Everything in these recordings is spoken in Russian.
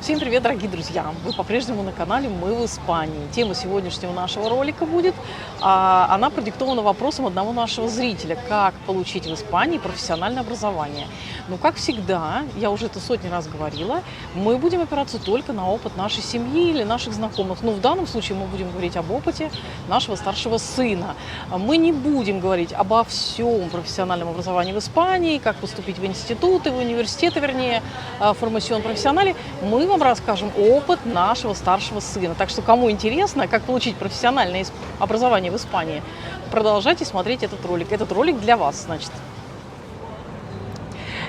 Всем привет, дорогие друзья! Вы по-прежнему на канале «Мы в Испании». Тема сегодняшнего нашего ролика будет, она продиктована вопросом одного нашего зрителя. Как получить в Испании профессиональное образование? Ну, как всегда, я уже это сотни раз говорила, мы будем опираться только на опыт нашей семьи или наших знакомых. Но в данном случае мы будем говорить об опыте нашего старшего сына. Мы не будем говорить обо всем профессиональном образовании в Испании, как поступить в институты, в университеты, вернее, формасион профессионали. Мы вам расскажем опыт нашего старшего сына. Так что, кому интересно, как получить профессиональное образование в Испании, продолжайте смотреть этот ролик. Этот ролик для вас, значит.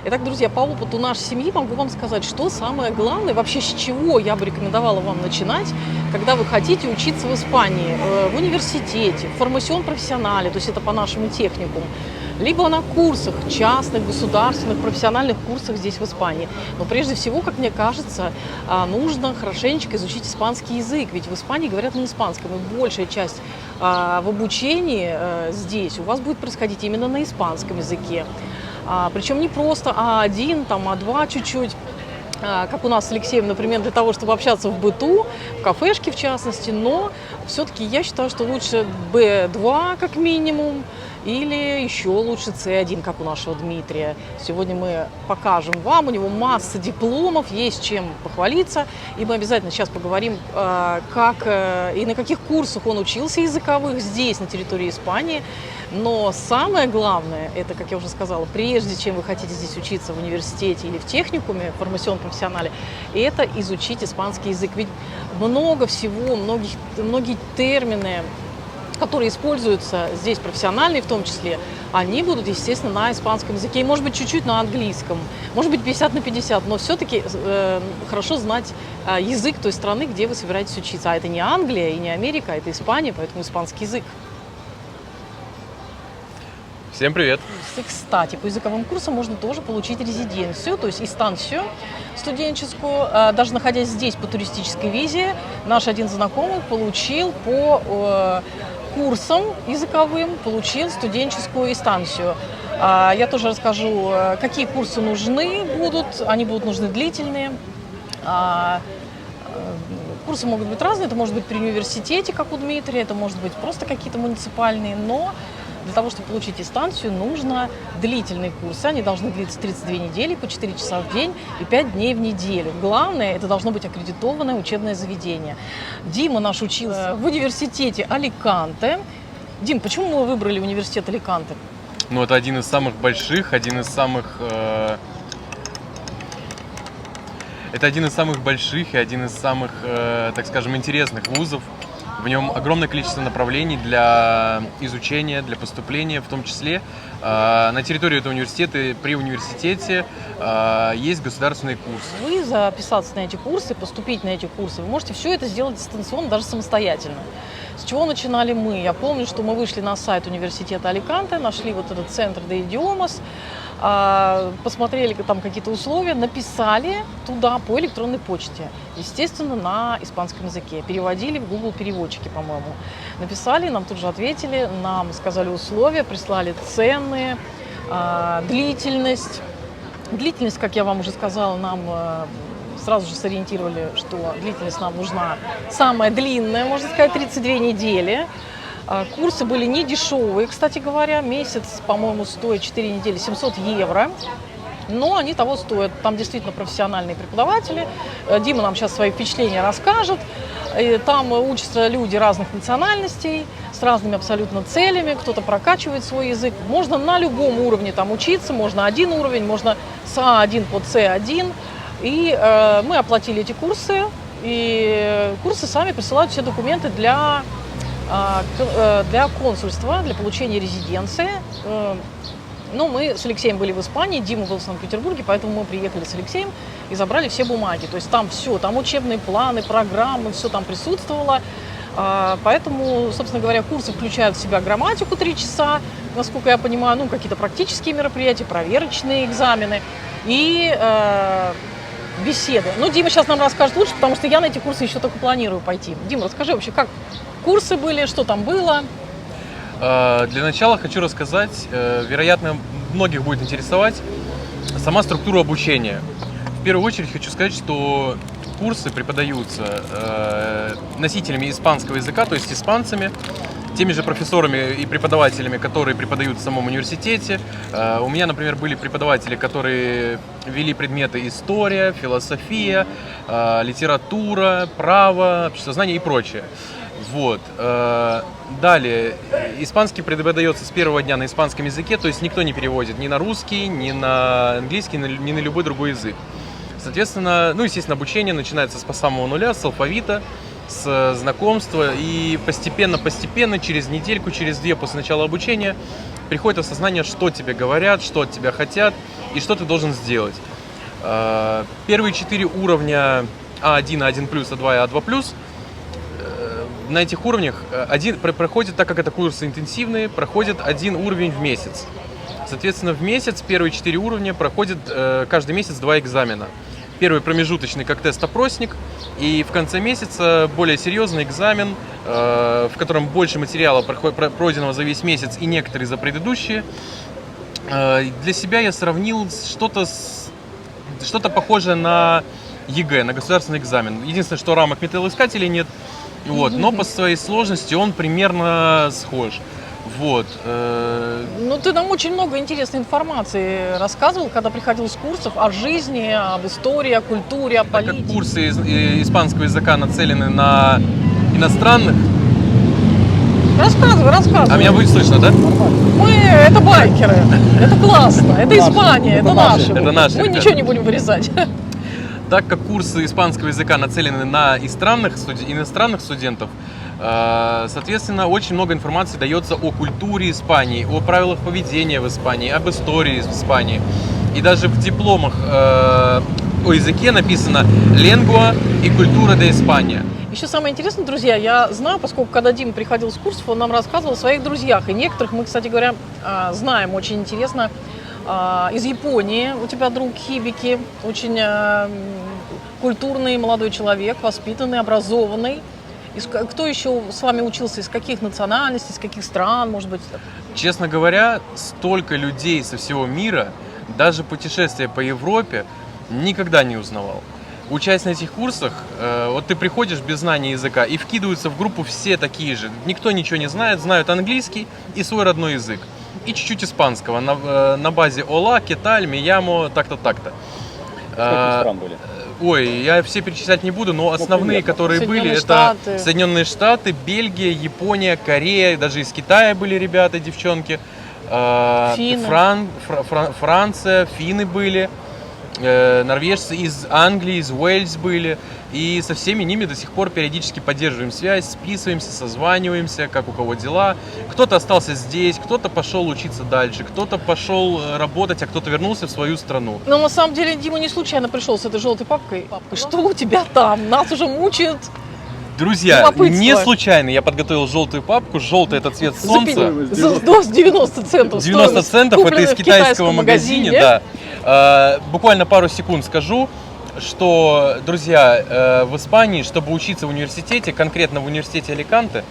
Итак, друзья, по опыту нашей семьи могу вам сказать, что самое главное, вообще с чего я бы рекомендовала вам начинать, когда вы хотите учиться в Испании, в университете, в формасион профессионале, то есть это по-нашему техникум, либо на курсах, частных, государственных, профессиональных курсах здесь в Испании. Но прежде всего, как мне кажется, нужно хорошенечко изучить испанский язык, ведь в Испании говорят на испанском, и большая часть в обучении здесь у вас будет происходить именно на испанском языке. Причем не просто А1, там А2 чуть-чуть, как у нас с Алексеем, например, для того, чтобы общаться в быту, в кафешке в частности, но все-таки я считаю, что лучше B2 как минимум, или еще лучше C1, как у нашего Дмитрия. Сегодня мы покажем вам, у него масса дипломов, есть чем похвалиться, и мы обязательно сейчас поговорим, как и на каких курсах он учился языковых здесь, на территории Испании. Но самое главное, это, как я уже сказала, прежде чем вы хотите здесь учиться в университете или в техникуме, формасион профессионале, это изучить испанский язык. Ведь много всего, многие термины, которые используются здесь, профессиональные в том числе, они будут, естественно, на испанском языке, и, может быть, чуть-чуть на английском, может быть, 50 на 50, но все-таки хорошо знать язык той страны, где вы собираетесь учиться. А это не Англия и не Америка, это Испания, поэтому испанский язык. Всем привет! И, кстати, по языковым курсам можно тоже получить резиденцию, то есть инстанцию студенческую. Даже находясь здесь по туристической визе, наш один знакомый получил по курсам языковым, получил студенческую инстанцию. Я тоже расскажу, какие курсы нужны будут. Они будут нужны длительные. Курсы могут быть разные, это может быть при университете, как у Дмитрия, это может быть просто какие-то муниципальные, но для того, чтобы получить инстанцию, нужно длительные курсы. Они должны длиться 32 недели, по 4 часа в день и 5 дней в неделю. Главное, это должно быть аккредитованное учебное заведение. Дима наш учился в университете Аликанте. Дим, почему мы выбрали университет Аликанте? Ну, это один из самых больших, это один из самых больших и один из самых, так скажем, интересных вузов. В нем огромное количество направлений для изучения, для поступления, в том числе на территории этого университета, при университете есть государственные курсы. Вы записаться на эти курсы, поступить на эти курсы, вы можете все это сделать дистанционно, даже самостоятельно. С чего начинали мы? Я помню, что мы вышли на сайт университета Аликанте, нашли вот этот центр de Idiomas, посмотрели там какие-то условия, написали туда по электронной почте, естественно, на испанском языке, переводили в Google переводчики, по-моему. Написали, нам тут же ответили, нам сказали условия, прислали цены, длительность. Длительность, как я вам уже сказала, нам сразу же сориентировали, что длительность нам нужна самая длинная, можно сказать, 32 недели. Курсы были не дешевые, кстати говоря, месяц, по-моему, стоит 4 недели 700 евро, но они того стоят. Там действительно профессиональные преподаватели. Дима нам сейчас свои впечатления расскажет. Там учатся люди разных национальностей, с разными абсолютно целями, кто-то прокачивает свой язык. Можно на любом уровне там учиться, можно один уровень, можно с А1 по С1. И мы оплатили эти курсы, и курсы сами присылают все документы для консульства, для получения резиденции. Но мы с Алексеем были в Испании, Дима был в Санкт-Петербурге, поэтому мы приехали с Алексеем и забрали все бумаги. То есть там все, там учебные планы, программы, все там присутствовало. Поэтому, собственно говоря, курсы включают в себя грамматику 3 часа, насколько я понимаю, ну, какие-то практические мероприятия, проверочные экзамены и беседы. Ну, Дима сейчас нам расскажет лучше, потому что я на эти курсы еще только планирую пойти. Дима, расскажи вообще, как курсы были, что там было? Для начала хочу рассказать, вероятно, многих будет интересовать сама структура обучения. В первую очередь хочу сказать, что курсы преподаются носителями испанского языка, то есть испанцами, теми же профессорами и преподавателями, которые преподают в самом университете. У меня, например, были преподаватели, которые вели предметы история, философия, литература, право, обществознание и прочее. Вот. Далее, испанский преподается с первого дня на испанском языке, то есть никто не переводит ни на русский, ни на английский, ни на любой другой язык. Соответственно, ну, естественно, обучение начинается с самого нуля, с алфавита, с знакомства, и постепенно, через недельку, через две после начала обучения приходит осознание, что тебе говорят, что от тебя хотят и что ты должен сделать. Первые 4 уровня А1, А1+, А2 и А2+, на этих уровнях проходит, так как это курсы интенсивные, проходит 1 уровень в месяц. Соответственно, в месяц первые 4 уровня проходят каждый месяц 2 экзамена. Первый промежуточный как тест-опросник, и в конце месяца более серьезный экзамен, в котором больше материала пройденного за весь месяц и некоторые за предыдущие. Для себя я сравнил что-то похожее на ЕГЭ, на государственный экзамен. Единственное, что рамок металлоискателей нет, вот, но по своей сложности он примерно схож. Вот. Ну, ты нам очень много интересной информации рассказывал, когда приходил с курсов о жизни, об истории, о культуре, о Так политике. как курсы испанского языка нацелены на иностранных... Рассказывай. А меня будет слышно, да? Это байкеры, это классно, это Испания, это наши. Это наши Мы ребята. ничего не будем вырезать. Так как курсы испанского языка нацелены на иностранных студентов, соответственно, очень много информации дается о культуре Испании, о правилах поведения в Испании, об истории Испании. И даже в дипломах о языке написано «Lengua и культура de España». Еще самое интересное, друзья, я знаю, поскольку когда Дима приходил с курсов, он нам рассказывал о своих друзьях. И некоторых мы, кстати говоря, знаем очень интересно. Из Японии у тебя друг Хибики, очень культурный молодой человек, воспитанный, образованный. Кто еще с вами учился, из каких национальностей, из каких стран, может быть? Честно говоря, столько людей со всего мира, даже путешествия по Европе, никогда не узнавал. Учась на этих курсах, вот ты приходишь без знания языка и вкидываются в группу все такие же. Никто ничего не знает, знают английский и свой родной язык. И чуть-чуть испанского на базе «Ола», «Кеталь», «Миямо», так-то, так-то. Сколько стран были? Ой, я все перечислять не буду, но основные, которые были, это Соединенные Штаты, Бельгия, Япония, Корея, даже из Китая были ребята, девчонки, Франция, финны были, норвежцы, из Англии, из Уэльс были. И со всеми ними до сих пор периодически поддерживаем связь, списываемся, созваниваемся, как у кого дела. Кто-то остался здесь, кто-то пошел учиться дальше, кто-то пошел работать, а кто-то вернулся в свою страну. Но на самом деле Дима не случайно пришел с этой желтой папкой. Что у тебя там? Нас уже мучают. Друзья, не случайно я подготовил желтую папку. Желтый — это цвет солнца. За 90 центов. 90 центов это из китайского магазина, да. Буквально пару секунд скажу, что, друзья, в Испании, чтобы учиться в университете, конкретно в университете Аликанте,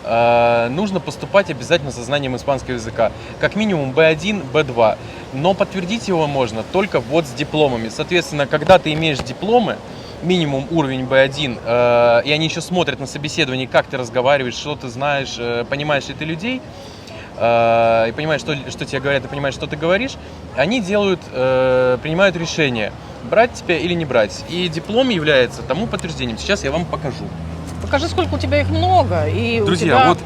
нужно поступать обязательно со знанием испанского языка. Как минимум B1, B2. Но подтвердить его можно только вот с дипломами. Соответственно, когда ты имеешь дипломы, минимум уровень B1, и они еще смотрят на собеседовании, как ты разговариваешь, что ты знаешь, понимаешь ли ты людей, и понимаешь, что тебе говорят, и понимаешь, что ты говоришь, они принимают решение, брать тебя или не брать. И диплом является тому подтверждением. Сейчас я вам покажу. Покажи, сколько у тебя их много. И друзья, у тебя... вот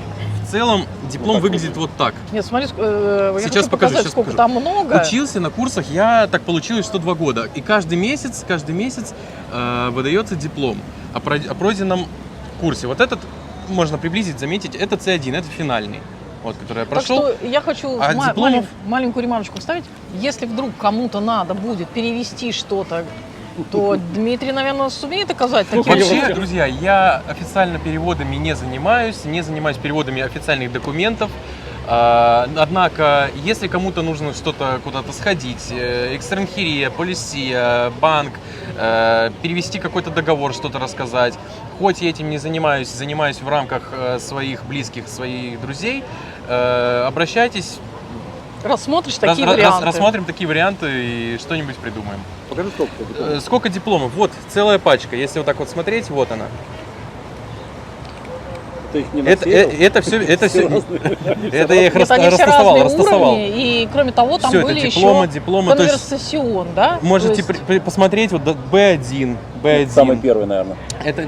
в целом диплом выглядит вот так. Нет, смотри, я сейчас хочу показать, сейчас сколько покажу. там много. Учился на курсах, я так получилось, что 2 года. И каждый месяц выдается диплом о пройденном курсе. Вот этот можно приблизить, заметить, это C1, это финальный. Вот, который я прошел. Так что я хочу дипломов... маленькую ремарочку вставить. Если вдруг кому-то надо будет перевести что-то, то Дмитрий, наверное, сумеет оказать такие Вообще, друзья, я официально переводами не занимаюсь переводами официальных документов. Однако, если кому-то нужно что-то куда-то сходить, экстранхерия, полисия, банк, перевести какой-то договор, что-то рассказать, хоть я этим не занимаюсь в рамках своих близких, своих друзей, обращайтесь. Рассмотришь такие варианты. Рассмотрим такие варианты и что-нибудь придумаем. Покажи, сколько дипломов. Сколько дипломов? Вот, целая пачка. Если вот так вот смотреть, вот она. Ты их не Это все, это я их Нет, они все растасовал. разные уровни, и кроме того, там Всё, были это еще дипломы, то есть конверсацион, да? можете То есть посмотреть, вот B1, B1. Самый первый, наверное.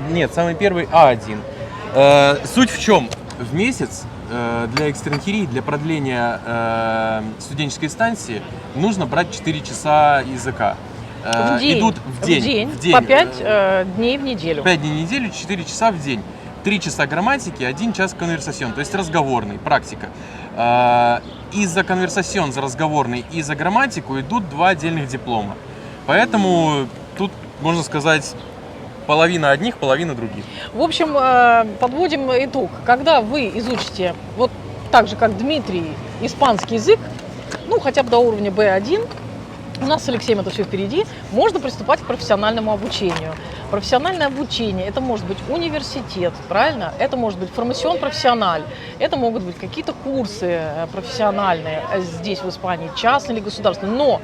Нет, самый первый А1. Суть в чем? В месяц для экстернхерии, для продления студенческой станции нужно брать 4 часа языка. в день, Идут в день. по 5 дней в неделю. 5 дней в неделю, 4 часа в день. 3 часа грамматики, 1 час конверсацион, то есть разговорный, практика. И за конверсацион, за разговорный, и за грамматику идут 2 отдельных диплома. Поэтому тут, можно сказать, половина одних, половина других. В общем, подводим итог. Когда вы изучите, вот так же, как Дмитрий, испанский язык, ну, хотя бы до уровня B1, у нас с Алексеем это все впереди, можно приступать к профессиональному обучению. Профессиональное обучение – это может быть университет, правильно? Это может быть формасион профессиональ, это могут быть какие-то курсы профессиональные здесь, в Испании, частные или государственные. Но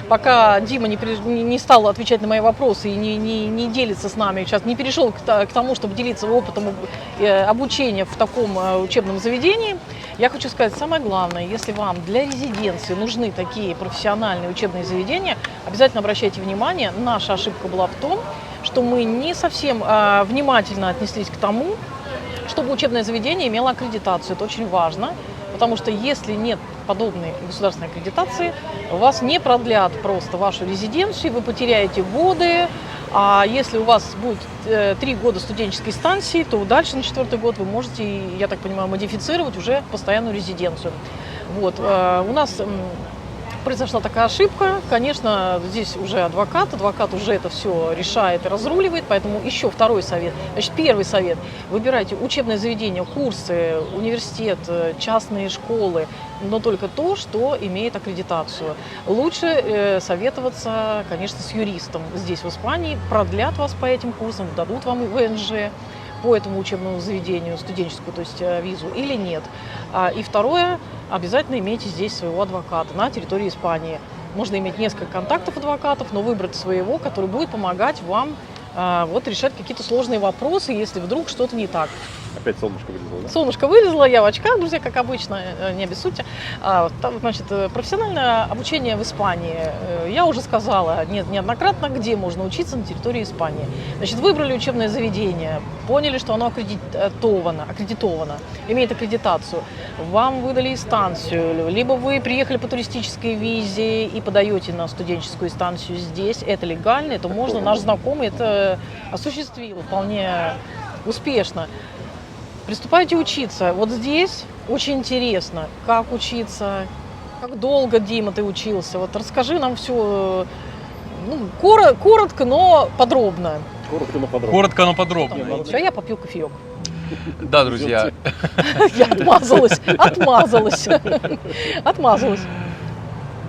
пока Дима не стал отвечать на мои вопросы и не делится с нами, сейчас не перешел к тому, чтобы делиться опытом обучения в таком учебном заведении, я хочу сказать, самое главное, если вам для резиденции нужны такие профессиональные учебные заведения, обязательно обращайте внимание, наша ошибка была в том, что мы не совсем внимательно отнеслись к тому, чтобы учебное заведение имело аккредитацию. Это очень важно, потому что если нет подобной государственной аккредитации, вас не продлят просто вашу резиденцию, вы потеряете годы. А если у вас будет 3 года студенческой станции, то дальше на 4-й год вы можете, я так понимаю, модифицировать уже постоянную резиденцию. Вот. У нас произошла такая ошибка. Конечно, здесь уже адвокат уже это все решает и разруливает, поэтому еще второй совет. Значит, первый совет. Выбирайте учебное заведение, курсы, университет, частные школы, но только то, что имеет аккредитацию. Лучше советоваться, конечно, с юристом здесь, в Испании. Продлят вас по этим курсам, дадут вам ВНЖ по этому учебному заведению, студенческую, то есть визу, или нет. И второе, обязательно имейте здесь своего адвоката на территории Испании. Можно иметь несколько контактов адвокатов, но выбрать своего, который будет помогать вам решать какие-то сложные вопросы, если вдруг что-то не так. Опять солнышко вылезло, да? Солнышко вылезло, я в очках, друзья, как обычно, не обессудьте. Значит, профессиональное обучение в Испании. Я уже сказала неоднократно, где можно учиться на территории Испании. Значит, выбрали учебное заведение, поняли, что оно аккредитовано, имеет аккредитацию. Вам выдали инстанцию, либо вы приехали по туристической визе и подаете на студенческую инстанцию здесь. Это легально, это можно. Наш знакомый это осуществил вполне успешно. Приступайте учиться. Вот здесь очень интересно, как учиться, как долго, Дима, ты учился. Вот расскажи нам все коротко, но подробно. Коротко, но подробно. Все, я попью кофеек. Да, друзья. Я отмазалась.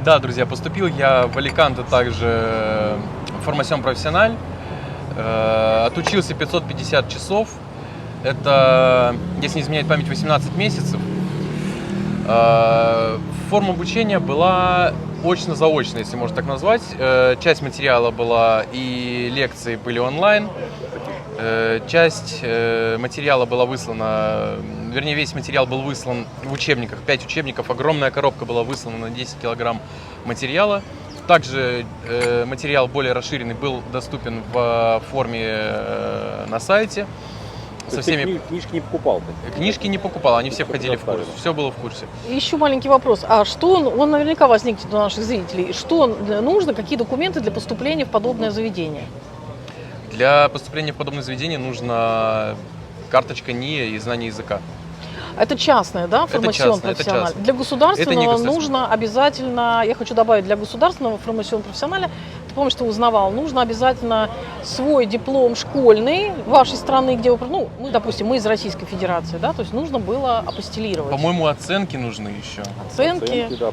Да, друзья, поступил я в Аликанте также в формасион профессиональ. Отучился 550 часов. Это, если не изменяет память, 18 месяцев. Форма обучения была очно-заочно, если можно так назвать. Часть материала была и лекции были онлайн. Часть материала была выслана, вернее, весь материал был выслан в учебниках, 5 учебников, огромная коробка была выслана на 10 килограмм материала. Также материал более расширенный был доступен в форме на сайте. Со всеми... Книжки не покупал? Книжки не покупал, они все входили в курс, все было в курсе. Еще маленький вопрос. А что, он наверняка возникнет у наших зрителей, что нужно, какие документы для поступления в подобное заведение? Для поступления в подобное заведение нужна карточка НИЭ и знание языка. Это частное, да, формасион профессиональ? Для государственного нужно обязательно, я хочу добавить, для государственного формасион профессионаля помню, что узнавал, нужно обязательно свой диплом школьный вашей страны, где вы, ну, мы, допустим, мы из Российской Федерации, да, то есть нужно было апостилировать. По-моему, оценки нужны еще. Оценки, да,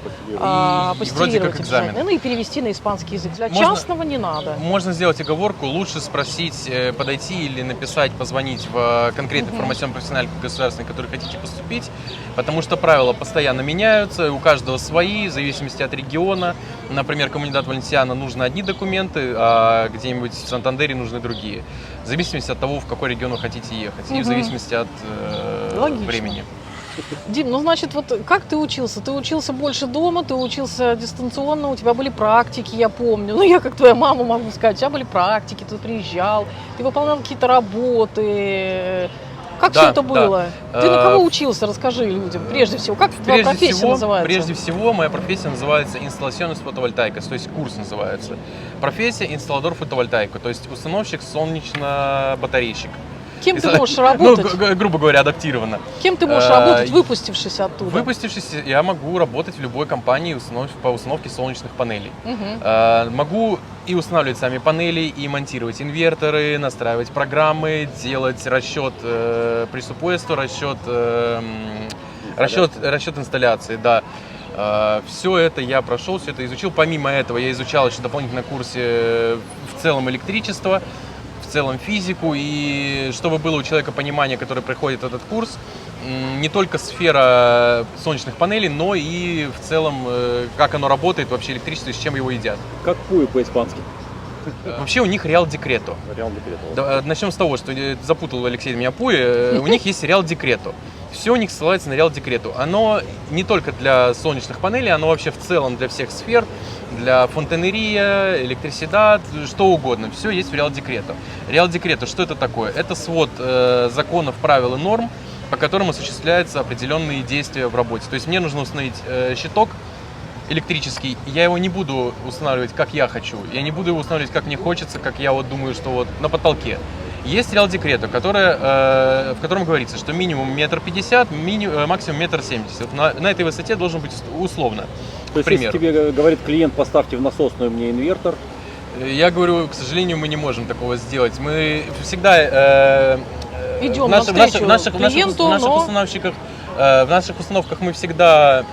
И вроде как экзамен. ну и перевести на испанский язык. Для Можно- частного не надо. Можно сделать оговорку, лучше спросить, подойти или написать, позвонить в конкретный формационно-профессиональный государственный, в который хотите поступить, потому что правила постоянно меняются, у каждого свои, в зависимости от региона. Например, Комунидад Валенсиано нужны одни документы, а где-нибудь в Сантандере нужны другие. В зависимости от того, в какой регион вы хотите ехать, и в зависимости от Логично. времени. Дим, ну значит, вот как ты учился? Ты учился больше дома, ты учился дистанционно, у тебя были практики, я помню. Ну, я как твоя мама могу сказать, у тебя были практики, ты приезжал, ты выполнял какие-то работы. Как Да, все это да. было? Ты на кого учился? Расскажи людям. Прежде всего, как твоя профессия называется? Прежде всего, моя профессия называется инсталляционист фотовольтайкос, то есть курс называется. Профессия инсталладор фотовольтайко, то есть установщик солнечно-батарейщик. Кем ты можешь работать? Ну, грубо говоря, адаптированно. Кем ты можешь работать, выпустившись оттуда? Выпустившись, я могу работать в любой компании по установке солнечных панелей. Могу и устанавливать сами панели, и монтировать инверторы, настраивать программы, делать расчет пресуппуэсту, расчет инсталляции, да. Все это я прошел, все это изучил. Помимо этого я изучал еще дополнительно на курсе в целом электричество, в целом физику, и чтобы было у человека понимание, которое проходит этот курс, не только сфера солнечных панелей, но и в целом, как оно работает, вообще электричество и с чем его едят. Как пую по-испански? Вообще у них Реал Декрето. Реал Декрето. Начнем с того, что запутал Алексей меня Пуи, у них есть Реал Декрето. Все у них ссылается на Реал Декрето. Оно не только для солнечных панелей, оно вообще в целом для всех сфер, для фонтанерия, электрисидад, что угодно. Все есть в Реал Декрето. Реал Декрето, что это такое? Это свод законов, правил и норм, по которым осуществляются определенные действия в работе. То есть мне нужно установить щиток электрический, я его не буду устанавливать, как я хочу. Я не буду его устанавливать, как мне хочется, как я вот думаю, что вот на потолке. Есть Реал Декрето, в котором говорится, что минимум 1,50 м, максимум 1,70 м. На этой высоте должен быть условно. То есть, если тебе говорит клиент, поставьте в насосную мне инвертор, я говорю, к сожалению, мы не можем такого сделать. Мы всегда идем навстречу клиенту, в наших установках мы всегда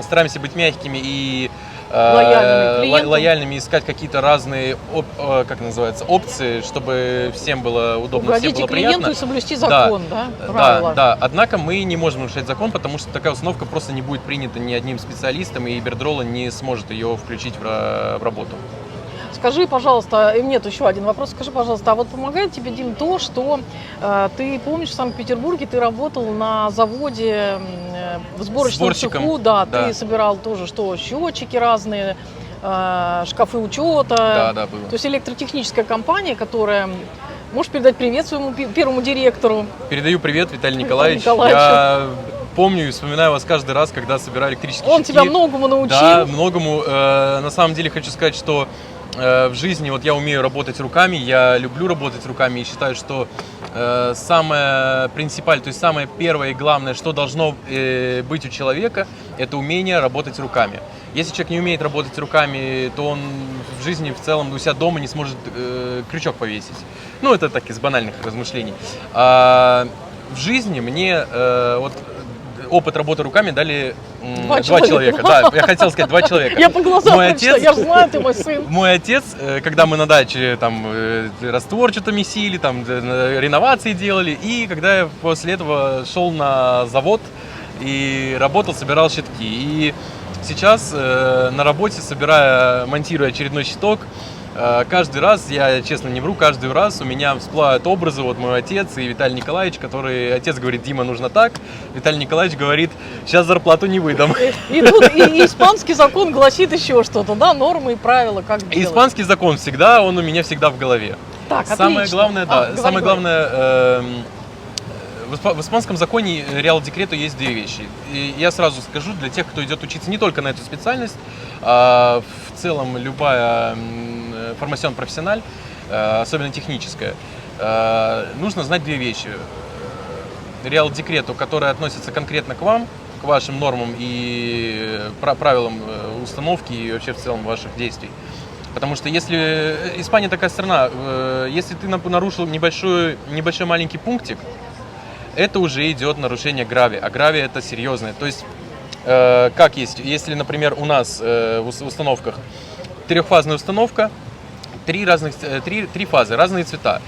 стараемся быть мягкими и лояльными, искать какие-то разные опции, чтобы всем было удобно, всем было приятно. Угодите клиенту и соблюсти закон, да? Правила. Да. Однако мы не можем нарушать закон, потому что такая установка просто не будет принята ни одним специалистом, и Ибердрола не сможет ее включить в работу. Скажи, пожалуйста, и нет, еще один вопрос. Скажи, пожалуйста, а вот помогает тебе, Дим, то, что ты помнишь, в Санкт-Петербурге ты работал на заводе в сборочном цеху, да, ты собирал тоже счетчики разные, шкафы учета. Да, было. То есть электротехническая компания, которая... Можешь передать привет своему первому директору? Передаю привет, Виталий Николаевич. Я помню и вспоминаю вас каждый раз, когда собираю электрические щитки. Он тебя многому научил. Да, многому. На самом деле хочу сказать, что в жизни вот я умею работать руками, я люблю работать руками и считаю, что самое принципиальное, то есть самое первое и главное, что должно быть у человека, это умение работать руками. Если человек не умеет работать руками, то он в жизни в целом у себя дома не сможет крючок повесить. Ну, это так из банальных размышлений. А в жизни мне опыт работы руками дали два человека. Да, я хотел сказать 2 человека. Я по глазам прочитала, я знаю, ты мой сын. Мой отец, когда мы на даче там раствор что-то месили, там реновации делали, и когда я после этого шел на завод и работал, собирал щитки. И сейчас на работе, монтируя очередной щиток, каждый раз, я честно не вру, каждый раз у меня всплывают образы, вот мой отец и Виталий Николаевич, отец говорит, Дима, нужно так, Виталий Николаевич говорит, сейчас зарплату не выдам. И тут и испанский закон гласит еще что-то, да, нормы и правила, как делать. Испанский закон всегда, он у меня всегда в голове. Так, самое отлично. главное, самое главное, в испанском законе Реал Декрето есть 2 вещи. И я сразу скажу, для тех, кто идет учиться не только на эту специальность, а в целом любая формационно-профессиональ, особенно техническая, нужно знать 2 вещи. Реал Декрето, который относится конкретно к вам, к вашим нормам и правилам установки и вообще в целом ваших действий. Потому что если Испания такая страна, если ты нарушил небольшой маленький пунктик, это уже идет нарушение грави, а грави это серьезное. То есть, как есть, если, например, у нас в установках трехфазная установка, три фазы, разные цвета,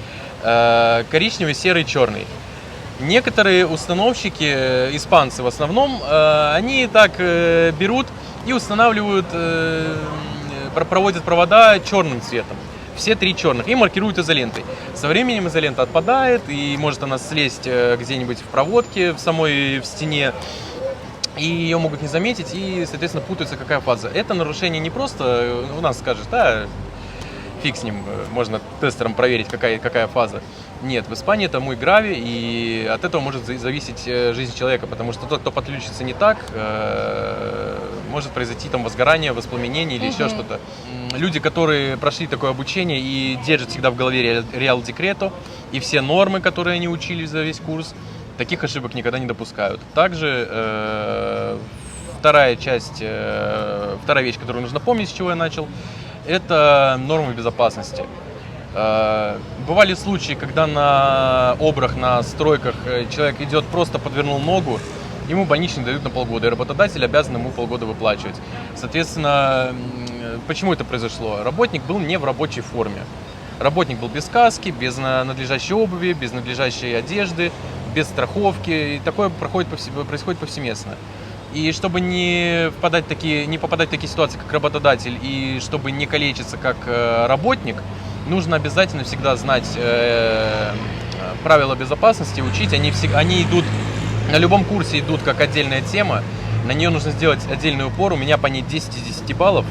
коричневый, серый, черный. Некоторые установщики, испанцы в основном, они так берут и устанавливают, проводят провода черным цветом. Все три черных и маркируют изолентой. Со временем изолента отпадает, и может она слезть где-нибудь в проводке в стене, и ее могут не заметить, и, соответственно, путаются, какая фаза. Это нарушение не просто, у нас скажешь, да, фиг с ним, можно тестером проверить, какая фаза. Нет, в Испании это muy grave, и от этого может зависеть жизнь человека, потому что тот, кто подключится не так, может произойти там возгорание, воспламенение или еще что-то. Люди, которые прошли такое обучение и держат всегда в голове Real Decreto и все нормы, которые они учили за весь курс, таких ошибок никогда не допускают. Также вторая вещь, которую нужно помнить, с чего я начал, это нормы безопасности. Бывали случаи, когда на обрах, на стройках человек идет, просто подвернул ногу, ему больничный дают на полгода, и работодатель обязан ему полгода выплачивать. Соответственно, почему это произошло? Работник был не в рабочей форме. Работник был без каски, без надлежащей обуви, без надлежащей одежды, без страховки, и такое происходит повсеместно. И чтобы не попадать в такие ситуации, как работодатель, и чтобы не калечиться как работник, нужно обязательно всегда знать правила безопасности, учить. Они идут, на любом курсе идут как отдельная тема, на нее нужно сделать отдельный упор. У меня по ней 10 из 10 баллов.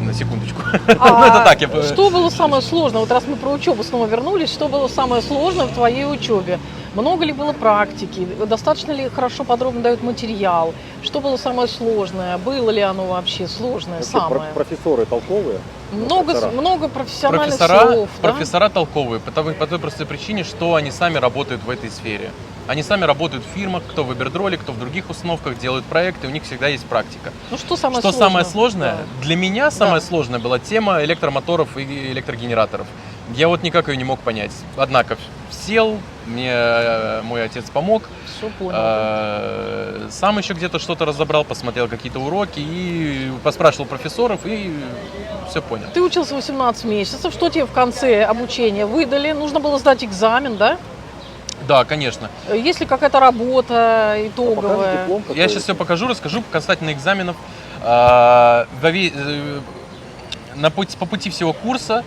На секундочку. Ну, это так, что было самое сложное? Вот раз мы про учебу снова вернулись, что было самое сложное в твоей учебе? Много ли было практики? Достаточно ли хорошо, подробно дают материал? Что было самое сложное? Было ли оно вообще сложное самое? Профессоры толковые? Много профессиональных слов. Профессора толковые, по той простой причине, что они сами работают в этой сфере. Они сами работают в фирмах, кто в Ибердроле, кто в других установках, делают проекты, у них всегда есть практика. Ну что самое сложное? Самое сложное? Да. Для меня самое сложное была тема электромоторов и электрогенераторов. Я вот никак ее не мог понять. Однако сел, мне мой отец помог. Все понял. Сам еще где-то что-то разобрал, посмотрел какие-то уроки и поспрашивал профессоров и все понял. Ты учился 18 месяцев. Что тебе в конце обучения выдали? Нужно было сдать экзамен, да? Да, конечно. Есть ли какая-то работа итоговая? Я сейчас все покажу, расскажу касательно экзаменов. По пути всего курса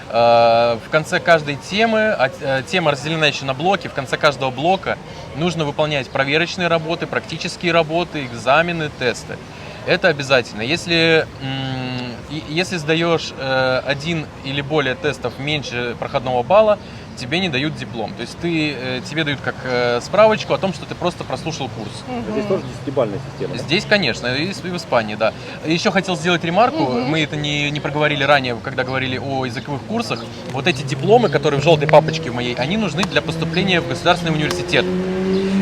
в конце каждой темы, тема разделена еще на блоки, в конце каждого блока нужно выполнять проверочные работы, практические работы, экзамены, тесты. Это обязательно. Если сдаешь один или более тестов меньше проходного балла, тебе не дают диплом. То есть тебе дают как справочку о том, что ты просто прослушал курс. Здесь тоже 10-бальная система. Здесь, конечно, и в Испании, да. Еще хотел сделать ремарку, мы это не проговорили ранее, когда говорили о языковых курсах. Вот эти дипломы, которые в желтой папочке в моей, они нужны для поступления в государственный университет.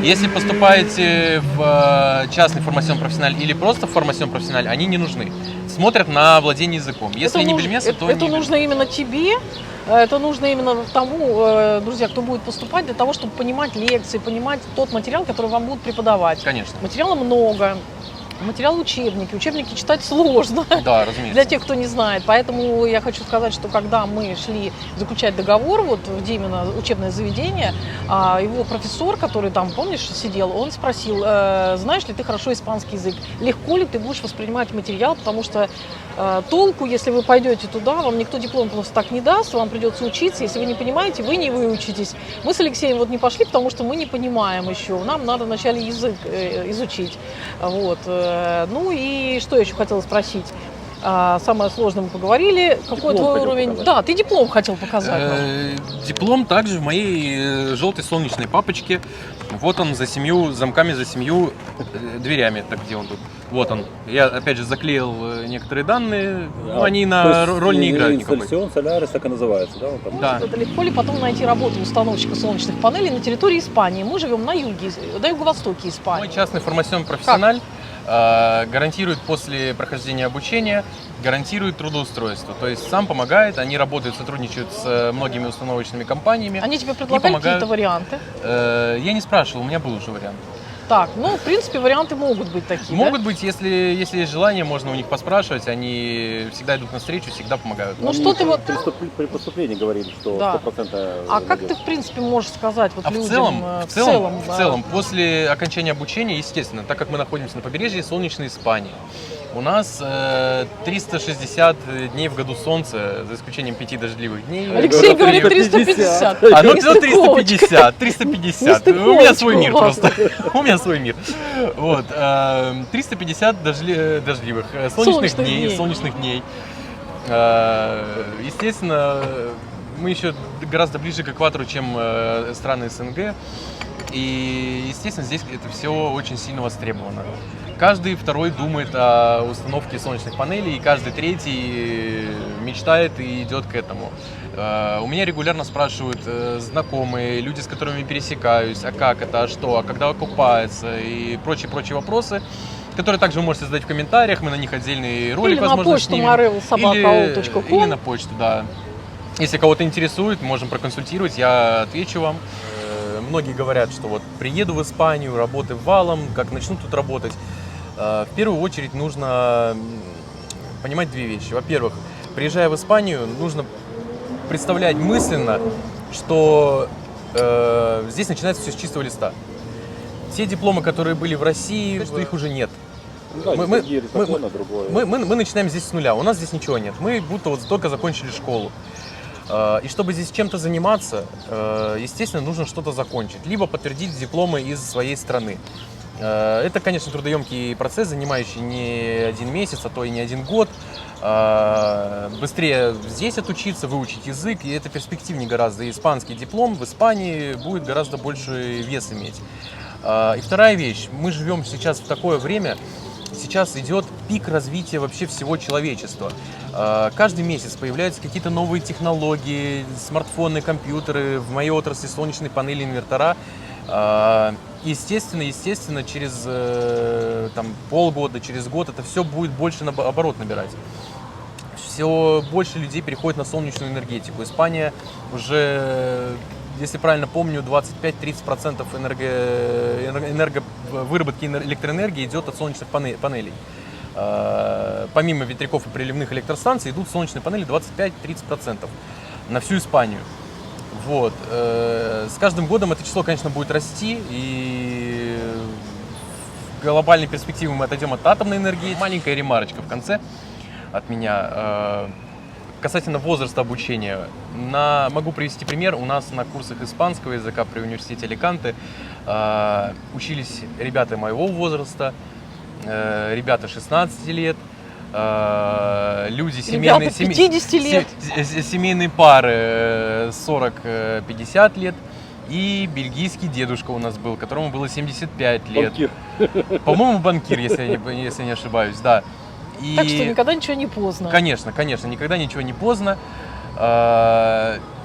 Если поступаете в частный формасьон профессиональ или просто в формасьон профессиональ, они не нужны. Смотрят на владение языком. Если не бельмесы, то это нужно именно тебе. Это нужно именно тому, друзья, кто будет поступать, для того, чтобы понимать лекции, понимать тот материал, который вам будут преподавать. Конечно. Материала много. Материал учебники. Учебники читать сложно. Да, разумеется. Для тех, кто не знает. Поэтому я хочу сказать, что когда мы шли заключать договор, вот в Димино учебное заведение, его профессор, который там, помнишь, сидел, он спросил, знаешь ли ты хорошо испанский язык? Легко ли ты будешь воспринимать материал? Потому что толку, если вы пойдете туда, вам никто диплом просто так не даст, вам придется учиться. Если вы не понимаете, вы не выучитесь. Мы с Алексеем вот не пошли, потому что мы не понимаем еще. Нам надо вначале язык изучить. Вот. Ну и что я еще хотела спросить? Самое сложное мы поговорили. Какой твой уровень? Показать. Да, ты диплом хотел показать. Диплом также в моей желтой солнечной папочке. Вот он за 7 замками, за 7 дверями. Так, где он тут? Вот он. Я опять же заклеил некоторые данные, но они на роль не играют никакой. Инсталляцион Солярис так и называется, да? Вот да. Это легко ли потом найти работу установщика солнечных панелей на территории Испании? Мы живем на юге, на юго-востоке Испании. Мой частный формасьон профессиональ. гарантирует после прохождения обучения, гарантирует трудоустройство. То есть сам помогает, они работают, сотрудничают с многими установочными компаниями. Они тебе предлагали какие-то варианты? Я не спрашивал, у меня был уже вариант. Так, ну, в принципе, варианты могут быть такие, Могут да? быть, если есть желание, можно у них поспрашивать, они всегда идут навстречу, всегда помогают. Ну, Они что ты вот... При поступлении говорили, что Да. 100% А как найдет. ты, в принципе, можешь сказать вот В людям... целом, после окончания обучения, естественно, так как мы находимся на побережье солнечной Испании, у нас 360 дней в году солнца, за исключением 5 дождливых дней. Алексей говорит 350. 350. А, ну Нестыковочка. 350. У меня Нестыковочка свой мир у вас. просто. У меня свой мир. Вот. 350 дождливых солнечных дней. Естественно, мы еще гораздо ближе к экватору, чем страны СНГ. И, естественно, здесь это все очень сильно востребовано. Каждый второй думает о установке солнечных панелей, и каждый третий мечтает и идет к этому. У меня регулярно спрашивают знакомые, люди, с которыми пересекаюсь, а как это, а что, а когда окупается и прочие вопросы, которые также вы можете задать в комментариях, мы на них отдельный ролик, Или на возможно, почту снимем. mareelsobaka.com. Или на почту, да. Если кого-то интересует, можем проконсультировать, я отвечу вам. Многие говорят, что вот приеду в Испанию, работы валом, как начну тут работать. В первую очередь нужно понимать две вещи. Во-первых, приезжая в Испанию, нужно представлять мысленно, что здесь начинается все с чистого листа. Те дипломы, которые были в России, что их уже нет. Да, Мы другое. начинаем здесь с нуля, у нас здесь ничего нет. Мы будто вот только закончили школу. И чтобы здесь чем-то заниматься, естественно, нужно что-то закончить, либо подтвердить дипломы из своей страны. Это, конечно, трудоемкий процесс, занимающий не 1 месяц, а то и не 1 год. Быстрее здесь отучиться, выучить язык, и это перспективнее гораздо. И испанский диплом в Испании будет гораздо больше вес иметь. И вторая вещь, мы живем сейчас в такое время, сейчас идет пик развития вообще всего человечества. Каждый месяц появляются какие-то новые технологии, смартфоны, компьютеры, в моей отрасли солнечные панели, инвертора. Естественно, через полгода, через год это все будет больше оборот набирать. Все больше людей переходит на солнечную энергетику. Испания уже, если правильно помню, 25-30% выработки электроэнергии идет от солнечных панелей. Помимо ветряков и приливных электростанций идут солнечные панели 25-30% на всю Испанию. Вот. С каждым годом это число, конечно, будет расти, и в глобальной перспективе мы отойдем от атомной энергии. Маленькая ремарочка в конце от меня. Касательно возраста обучения, могу привести пример. У нас на курсах испанского языка при университете Аликанте учились ребята моего возраста, ребята 16 лет, люди семейные, 50 лет. семейные пары 40-50 лет, и бельгийский дедушка у нас был, которому было 75 лет. Банкир. По-моему, банкир, если я не ошибаюсь, да. И... Так что никогда ничего не поздно. Конечно, никогда ничего не поздно.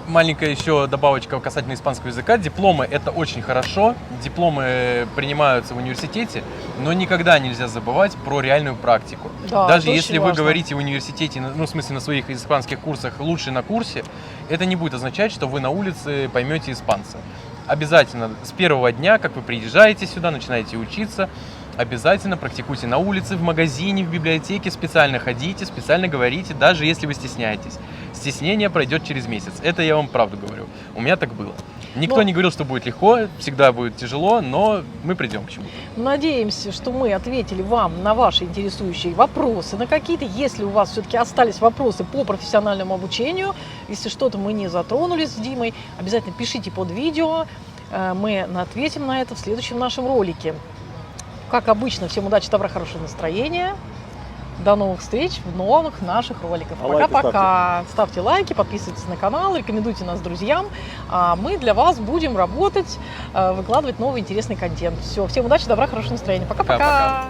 Маленькая еще добавочка касательно испанского языка. Дипломы — это очень хорошо. Дипломы принимаются в университете, но никогда нельзя забывать про реальную практику. Да, даже это если очень вы важно. говорите в университете, ну, в смысле, на своих испанских курсах лучше на курсе, это не будет означать, что вы на улице поймете испанца. Обязательно с первого дня, как вы приезжаете сюда, начинаете учиться, обязательно практикуйте на улице, в магазине, в библиотеке, специально ходите, специально говорите, даже если вы стесняетесь. Стеснение пройдет через месяц. Это я вам правду говорю. У меня так было. Никто не говорил, что будет легко, всегда будет тяжело, но мы придем к чему-то. Надеемся, что мы ответили вам на ваши интересующие вопросы, на какие-то, если у вас все-таки остались вопросы по профессиональному обучению, если что-то мы не затронули с Димой, обязательно пишите под видео, мы ответим на это в следующем нашем ролике. Как обычно, всем удачи, добра, хорошего настроения. До новых встреч в новых наших роликах. Пока-пока. Ставьте лайки, подписывайтесь на канал, рекомендуйте нас друзьям. А мы для вас будем работать, выкладывать новый интересный контент. Все, всем удачи, добра, хорошего настроения. Пока-пока.